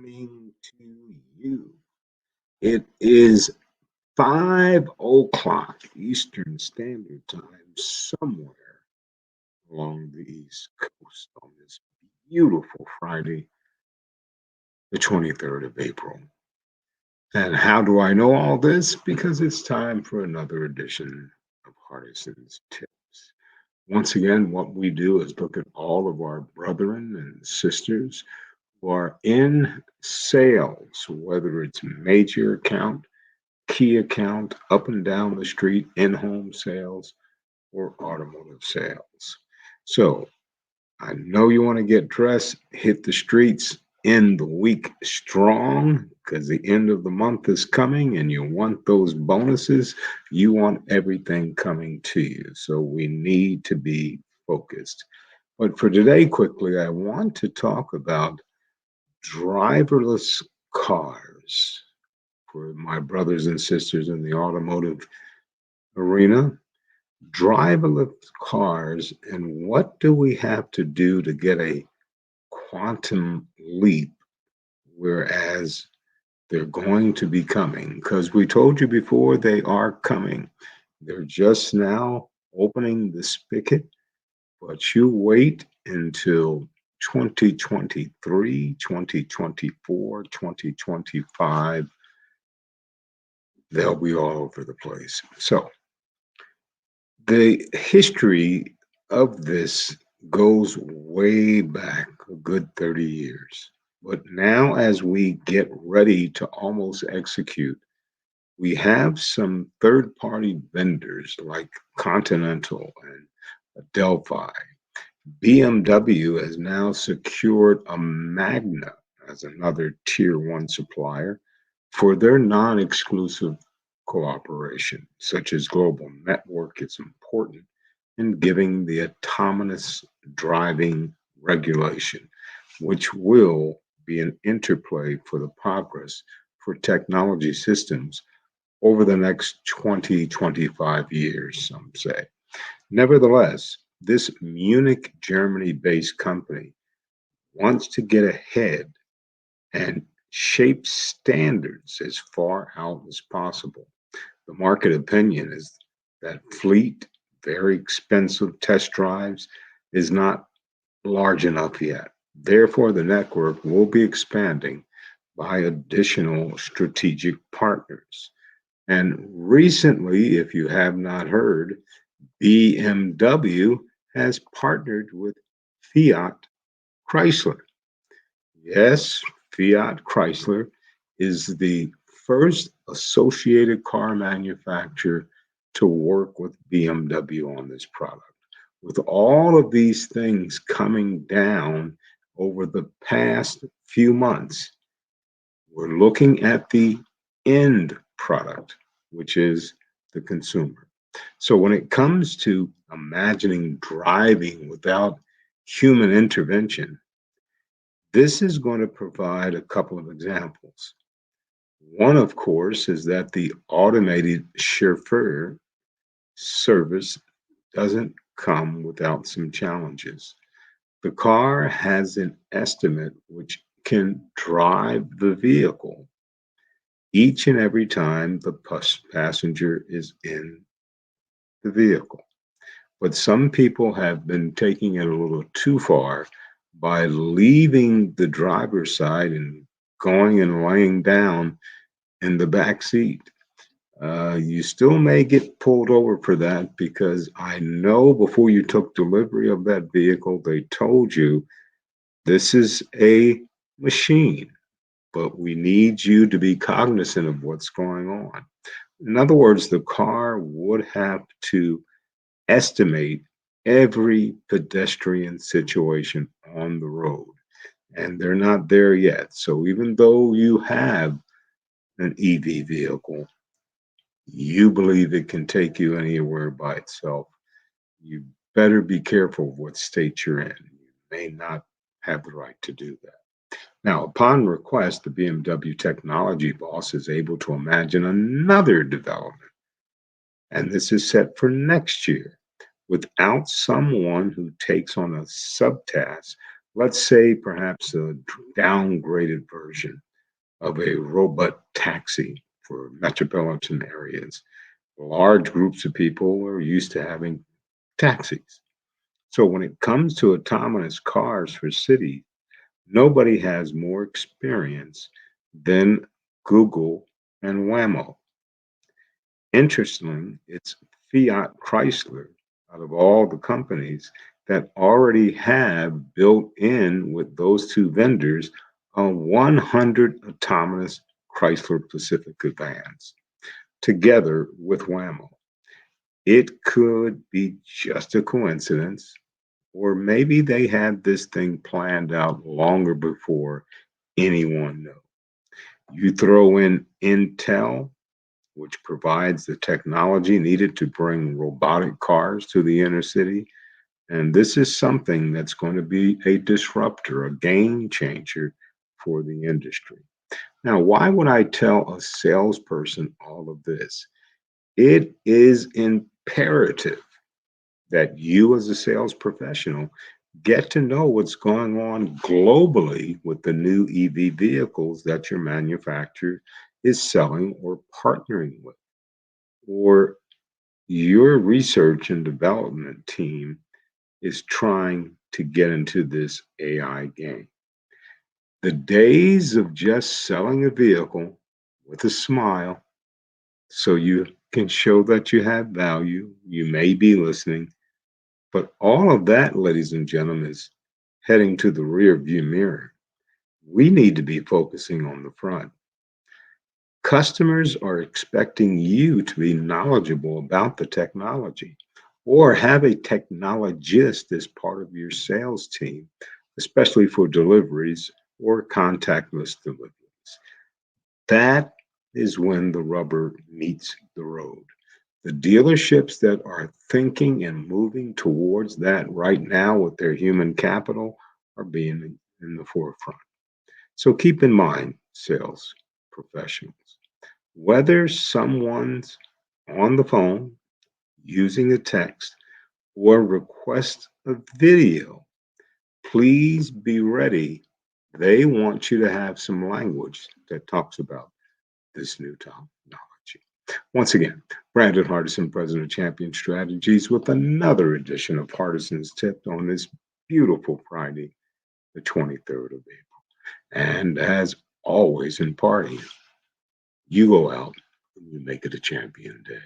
morning to you. It is 5 o'clock Eastern Standard Time somewhere along the East Coast on this beautiful Friday, the 23rd of April. And how do I know all this? Because it's time for another edition of Hardison's Tips. Once again, what we do is look at all of our brethren and sisters who are in sales, whether it's major account, key account, up and down the street, in-home sales, or automotive sales. So I know you want to get dressed, hit the streets, end the week strong because the end of the month is coming and you want those bonuses. You want everything coming to you. So we need to be focused. But for today, quickly, I want to talk about driverless cars for my brothers and sisters in the automotive arena. Driverless cars, and what do we have to do to get a quantum leap, whereas they're going to be coming? Because we told you before they are coming. They're just now opening the spigot, but you wait until 2023, 2024, 2025. They'll be all over the place. So the history of this goes way back a good 30 years. But now, as we get ready to almost execute, we have some third party vendors like Continental and Delphi. BMW has now secured a Magna as another tier one supplier for their non exclusive cooperation, such as global network, is important in giving the autonomous driving regulation, which will be an interplay for the progress for technology systems over the next 20, 25 years, some say. Nevertheless, this Munich, Germany based company wants to get ahead and shape standards as far out as possible. The market opinion is that fleet, very expensive test drives, is not large enough yet. Therefore, the network will be expanding by additional strategic partners. And recently, if you have not heard, BMW has partnered with Fiat Chrysler. Yes, Fiat Chrysler is the first associated car manufacturer to work with BMW on this product. With all of these things coming down over the past few months, we're looking at the end product, which is the consumer. So when it comes to imagining driving without human intervention, this is going to provide a couple of examples. One, of course, is that the automated chauffeur service doesn't come without some challenges. The car has an estimate which can drive the vehicle each and every time the passenger is in the vehicle. But some people have been taking it a little too far by leaving the driver's side and going and laying down in the back seat. You still may get pulled over for that because I know before you took delivery of that vehicle, they told you this is a machine, but we need you to be cognizant of what's going on. In other words, the car would have to estimate every pedestrian situation on the road, and they're not there yet. So even though you have an EV vehicle, you believe it can take you anywhere by itself, you better be careful of what state you're in. You may not have the right to do that. Now, upon request, the BMW technology boss is able to imagine another development, and this is set for next year. Without someone who takes on a subtask, Let's say perhaps a downgraded version of a robot taxi for metropolitan areas. Large groups of people are used to having taxis. So when it comes to autonomous cars for cities, nobody has more experience than Google and Waymo. Interestingly, it's Fiat Chrysler out of all the companies that already have built in with those two vendors a 100 autonomous Chrysler Pacifica vans together with Waymo. It could be just a coincidence, or maybe they had this thing planned out longer before anyone knew. You throw in Intel, which provides the technology needed to bring robotic cars to the inner city. And this is something that's going to be a disruptor, a game changer for the industry. Now, why would I tell a salesperson all of this? It is imperative that you, as a sales professional, get to know what's going on globally with the new EV vehicles that your manufacturer is selling or partnering with, or your research and development team is trying to get into this AI game. The days of just selling a vehicle with a smile so you can show that you have value, you may be listening, but all of that, ladies and gentlemen, is heading to the rear view mirror. We need to be focusing on the front. Customers are expecting you to be knowledgeable about the technology or have a technologist as part of your sales team, especially for deliveries or contactless deliveries. That is when the rubber meets the road. The dealerships that are thinking and moving towards that right now with their human capital are being in the forefront. So keep in mind, sales professionals, whether someone's on the phone using a text or request a video, please be ready. They want you to have some language that talks about this new technology. Once again, Brandon Hardison, President of Champion Strategies, with another edition of Hardison's Tip on this beautiful Friday, the 23rd of April. And as always in party, you go out and you make it a champion day.